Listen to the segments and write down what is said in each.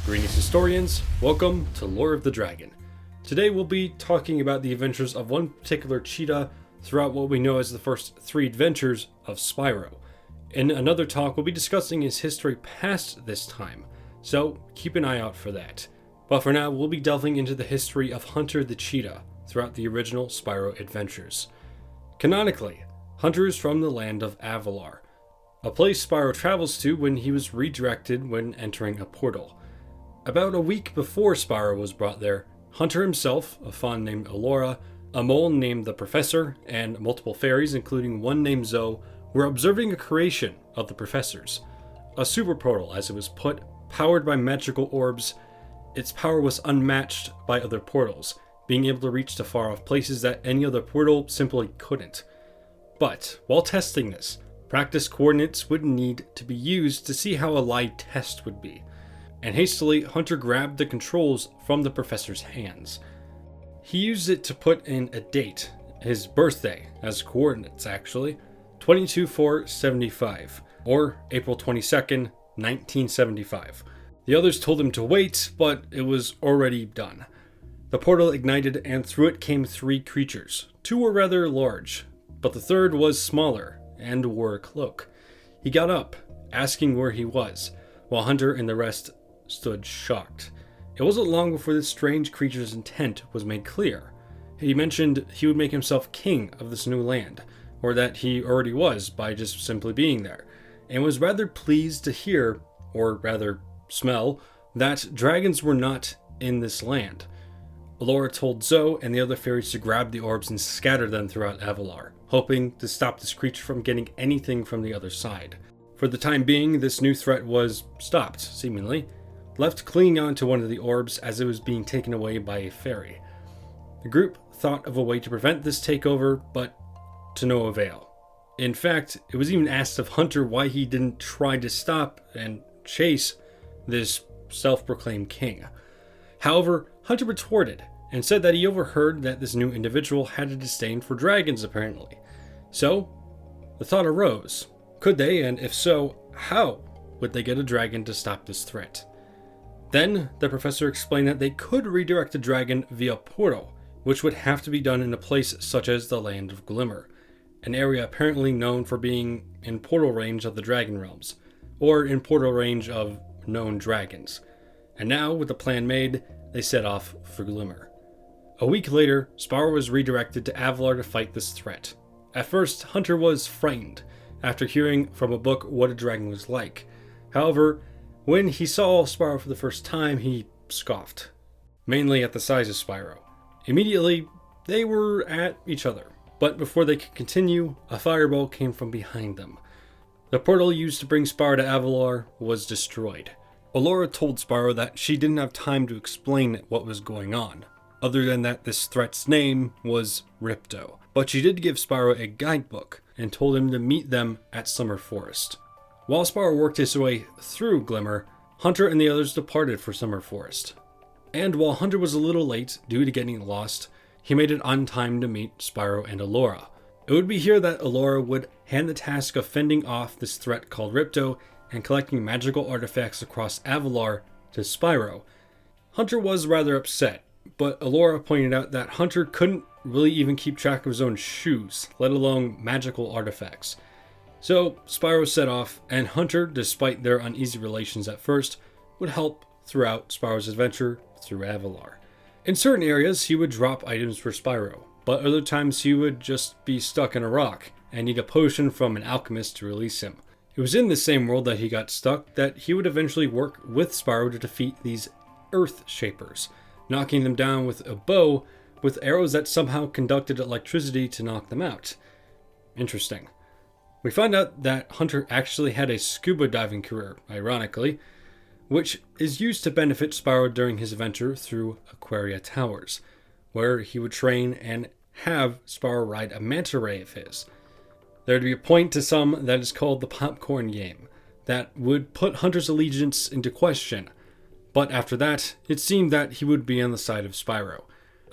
Greetings historians, welcome to Lore of the Dragon. Today we'll be talking about the adventures of one particular cheetah throughout what we know as the first three adventures of Spyro. In another talk we'll be discussing his history past this time, so keep an eye out for that. But for now we'll be delving into the history of Hunter the Cheetah throughout the original Spyro adventures. Canonically, Hunter is from the land of Avalar, a place Spyro travels to when he was redirected when entering a portal. About a week before Spyro was brought there, Hunter himself, a fawn named Elora, a mole named the Professor, and multiple fairies, including one named Zoe, were observing a creation of the Professor's. A super portal, as it was put, powered by magical orbs. Its power was unmatched by other portals, being able to reach to far-off places that any other portal simply couldn't. But, while testing this, practice coordinates would need to be used to see how a live test would be. And hastily, Hunter grabbed the controls from the Professor's hands. He used it to put in a date, his birthday, as coordinates actually, 22/4/75, or April 22nd, 1975. The others told him to wait, but it was already done. The portal ignited and through it came three creatures. Two were rather large, but the third was smaller and wore a cloak. He got up, asking where he was, while Hunter and the rest stood shocked. It wasn't long before this strange creature's intent was made clear. He mentioned he would make himself king of this new land, or that he already was by just simply being there, and was rather pleased to hear, or rather smell, that dragons were not in this land. Elora told Zoe and the other fairies to grab the orbs and scatter them throughout Avalar, hoping to stop this creature from getting anything from the other side. For the time being, this new threat was stopped, seemingly, left clinging on to one of the orbs as it was being taken away by a fairy. The group thought of a way to prevent this takeover, but to no avail. In fact, it was even asked of Hunter why he didn't try to stop and chase this self-proclaimed king. However, Hunter retorted and said that he overheard that this new individual had a disdain for dragons apparently. So, the thought arose, could they, and if so, how would they get a dragon to stop this threat? Then, the professor explained that they could redirect a dragon via portal, which would have to be done in a place such as the Land of Glimmer, an area apparently known for being in portal range of the Dragon Realms, or in portal range of known dragons. And now, with the plan made, they set off for Glimmer. A week later, Spyro was redirected to Avalar to fight this threat. At first, Hunter was frightened, after hearing from a book what a dragon was like. However, when he saw Spyro for the first time, he scoffed, mainly at the size of Spyro. Immediately, they were at each other, but before they could continue, a fireball came from behind them. The portal used to bring Spyro to Avalar was destroyed. Elora told Spyro that she didn't have time to explain what was going on, other than that this threat's name was Ripto. But she did give Spyro a guidebook and told him to meet them at Summer Forest. While Spyro worked his way through Glimmer, Hunter and the others departed for Summer Forest. And while Hunter was a little late due to getting lost, he made it on time to meet Spyro and Elora. It would be here that Elora would hand the task of fending off this threat called Ripto and collecting magical artifacts across Avalar to Spyro. Hunter was rather upset, but Elora pointed out that Hunter couldn't really even keep track of his own shoes, let alone magical artifacts. So Spyro set off, and Hunter, despite their uneasy relations at first, would help throughout Spyro's adventure through Avalar. In certain areas, he would drop items for Spyro, but other times he would just be stuck in a rock and need a potion from an alchemist to release him. It was in the same world that he got stuck that he would eventually work with Spyro to defeat these Earth Shapers, knocking them down with a bow with arrows that somehow conducted electricity to knock them out. Interesting. We find out that Hunter actually had a scuba diving career, ironically, which is used to benefit Spyro during his adventure through Aquaria Towers, where he would train and have Spyro ride a manta ray of his. There would be a point to some that is called the popcorn game, that would put Hunter's allegiance into question, but after that, it seemed that he would be on the side of Spyro.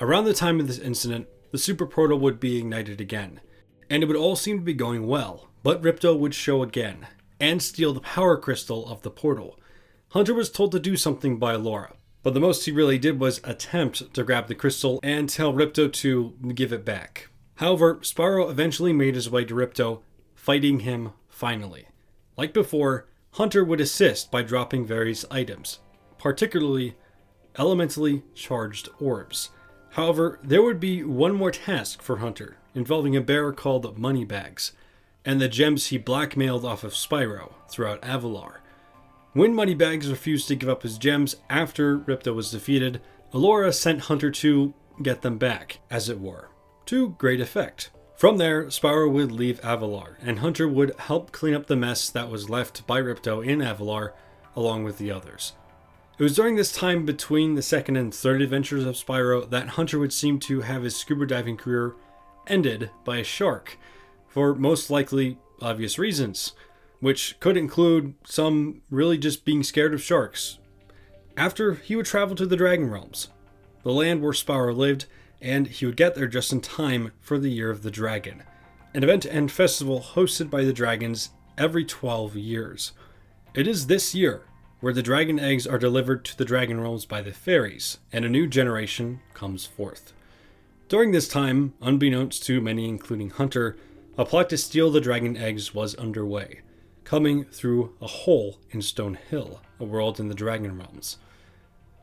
Around the time of this incident, the super portal would be ignited again, and it would all seem to be going well, but Ripto would show again, and steal the power crystal of the portal. Hunter was told to do something by Laura, but the most he really did was attempt to grab the crystal and tell Ripto to give it back. However, Spyro eventually made his way to Ripto, fighting him finally. Like before, Hunter would assist by dropping various items, particularly elementally charged orbs. However, there would be one more task for Hunter, involving a bear called Moneybags, and the gems he blackmailed off of Spyro throughout Avalar. When Moneybags refused to give up his gems after Ripto was defeated, Allura sent Hunter to get them back, as it were, to great effect. From there, Spyro would leave Avalar, and Hunter would help clean up the mess that was left by Ripto in Avalar, along with the others. It was during this time between the second and third adventures of Spyro that Hunter would seem to have his scuba diving career ended by a shark, for most likely obvious reasons, which could include some really just being scared of sharks. After, he would travel to the Dragon Realms, the land where Spyro lived, and he would get there just in time for the Year of the Dragon, an event and festival hosted by the dragons every 12 years. It is this year where the dragon eggs are delivered to the Dragon Realms by the fairies, and a new generation comes forth. During this time, unbeknownst to many including Hunter, a plot to steal the dragon eggs was underway, coming through a hole in Stone Hill, a world in the Dragon Realms.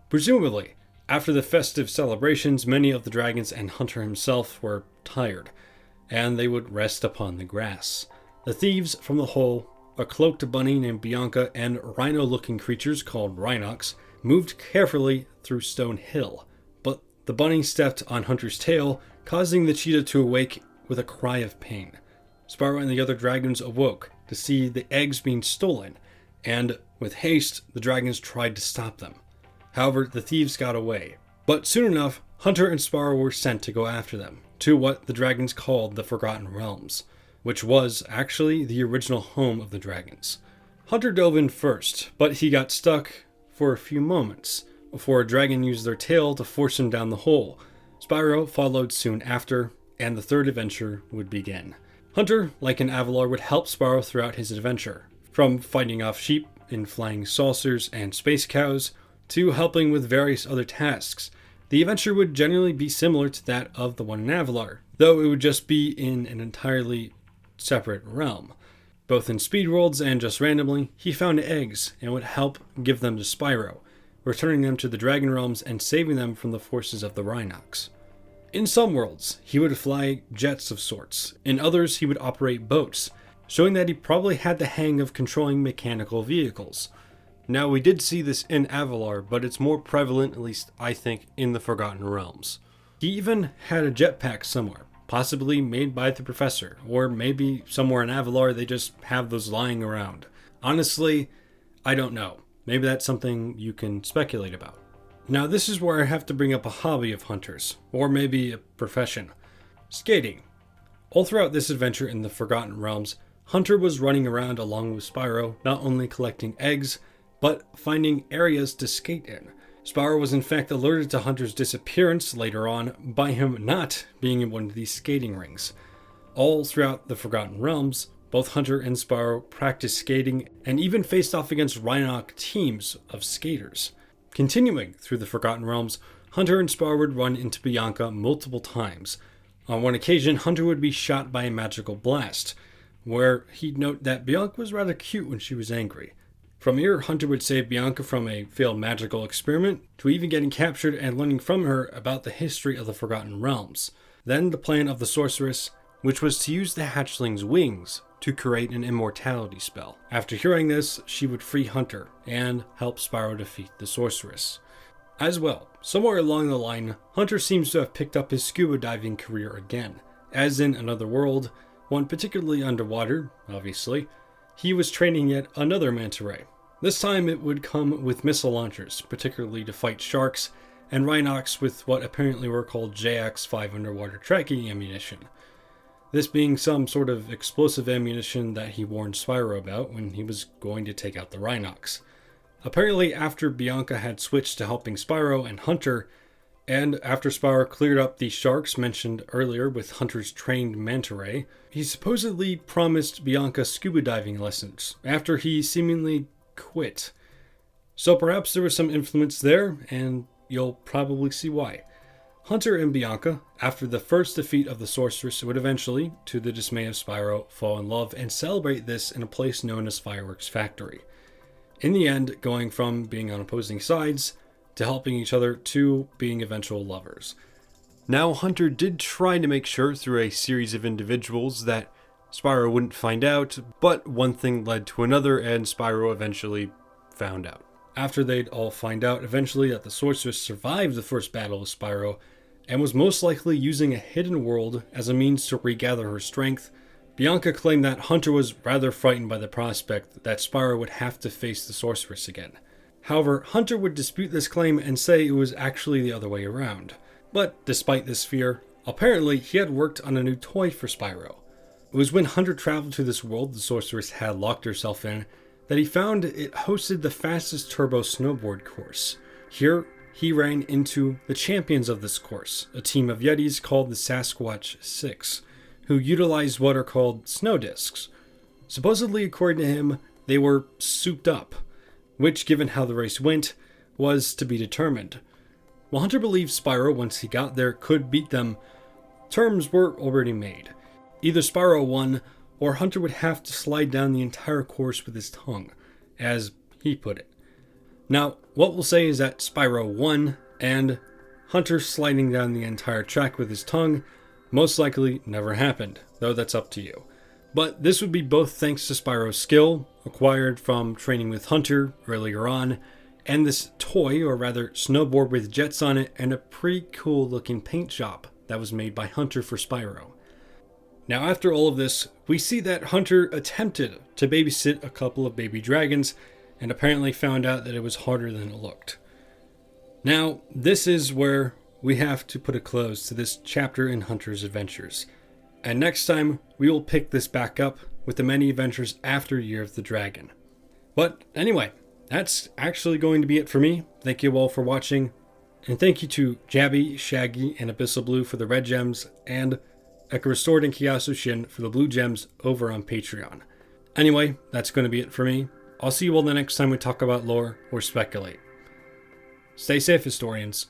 Presumably, after the festive celebrations, many of the dragons and Hunter himself were tired, and they would rest upon the grass. The thieves from the hole, a cloaked bunny named Bianca, and rhino-looking creatures called Rhinox, moved carefully through Stone Hill, but the bunny stepped on Hunter's tail, causing the cheetah to awake with a cry of pain. Spyro and the other dragons awoke to see the eggs being stolen, and with haste, the dragons tried to stop them. However, the thieves got away. But soon enough, Hunter and Spyro were sent to go after them, to what the dragons called the Forgotten Realms, which was actually the original home of the dragons. Hunter dove in first, but he got stuck for a few moments before a dragon used their tail to force him down the hole. Spyro followed soon after, and the third adventure would begin. Hunter, like in Avalar, would help Spyro throughout his adventure, from fighting off sheep in flying saucers and space cows, to helping with various other tasks. The adventure would generally be similar to that of the one in Avalar, though it would just be in an entirely separate realm. Both in speed worlds and just randomly, he found eggs and would help give them to Spyro, returning them to the Dragon Realms and saving them from the forces of the Rhinox. In some worlds, he would fly jets of sorts. In others, he would operate boats, showing that he probably had the hang of controlling mechanical vehicles. Now, we did see this in Avalar, but it's more prevalent, at least I think, in the Forgotten Realms. He even had a jetpack somewhere, possibly made by the professor, or maybe somewhere in Avalar they just have those lying around. Honestly, I don't know. Maybe that's something you can speculate about. Now, this is where I have to bring up a hobby of Hunter's, or maybe a profession. Skating. All throughout this adventure in the Forgotten Realms, Hunter was running around along with Spyro, not only collecting eggs, but finding areas to skate in. Spyro was in fact alerted to Hunter's disappearance later on by him not being in one of these skating rings. All throughout the Forgotten Realms, both Hunter and Spyro practiced skating and even faced off against Rhinox teams of skaters. Continuing through the Forgotten Realms, Hunter and Spyro would run into Bianca multiple times. On one occasion, Hunter would be shot by a magical blast, where he'd note that Bianca was rather cute when she was angry. From here, Hunter would save Bianca from a failed magical experiment, to even getting captured and learning from her about the history of the Forgotten Realms. Then the plan of the sorceress, which was to use the hatchling's wings to create an immortality spell. After hearing this, she would free Hunter and help Spyro defeat the sorceress. As well, somewhere along the line, Hunter seems to have picked up his scuba diving career again. As in another world, one particularly underwater, obviously, he was training yet another manta ray. This time it would come with missile launchers, particularly to fight sharks, and Rhinox with what apparently were called JX-5 underwater tracking ammunition. This being some sort of explosive ammunition that he warned Spyro about when he was going to take out the Rhinox. Apparently after Bianca had switched to helping Spyro and Hunter, and after Spyro cleared up the sharks mentioned earlier with Hunter's trained manta ray, he supposedly promised Bianca scuba diving lessons after he seemingly quit. So perhaps there was some influence there, and you'll probably see why. Hunter and Bianca, after the first defeat of the sorceress, would eventually, to the dismay of Spyro, fall in love and celebrate this in a place known as Fireworks Factory. In the end, going from being on opposing sides to helping each other to being eventual lovers. Now, Hunter did try to make sure through a series of individuals that Spyro wouldn't find out, but one thing led to another and Spyro eventually found out. After they'd all find out eventually that the sorceress survived the first battle with Spyro and was most likely using a hidden world as a means to regather her strength, Bianca claimed that Hunter was rather frightened by the prospect that Spyro would have to face the sorceress again. However, Hunter would dispute this claim and say it was actually the other way around. But despite this fear, apparently he had worked on a new toy for Spyro. It was when Hunter traveled to this world the sorceress had locked herself in that he found it hosted the fastest turbo snowboard course. Here, he ran into the champions of this course, a team of Yetis called the Sasquatch 6, who utilized what are called snow discs. Supposedly, according to him, they were souped up, which, given how the race went, was to be determined. While Hunter believed Spyro, once he got there, could beat them, terms were already made. Either Spyro won, or Hunter would have to slide down the entire course with his tongue, as he put it. Now, what we'll say is that Spyro won, and Hunter sliding down the entire track with his tongue most likely never happened, though that's up to you. But this would be both thanks to Spyro's skill, acquired from training with Hunter earlier on, and this toy, or rather snowboard with jets on it, and a pretty cool looking paint job that was made by Hunter for Spyro. Now, after all of this, we see that Hunter attempted to babysit a couple of baby dragons, and apparently found out that it was harder than it looked. Now, this is where we have to put a close to this chapter in Hunter's adventures. And next time, we will pick this back up with the many adventures after Year of the Dragon. But anyway, that's actually going to be it for me. Thank you all for watching. And thank you to Jabby, Shaggy, and Abyssal Blue for the red gems, and Eka Restored and Kiyasu Shin for the blue gems over on Patreon. Anyway, that's going to be it for me. I'll see you all the next time we talk about lore or speculate. Stay safe, historians.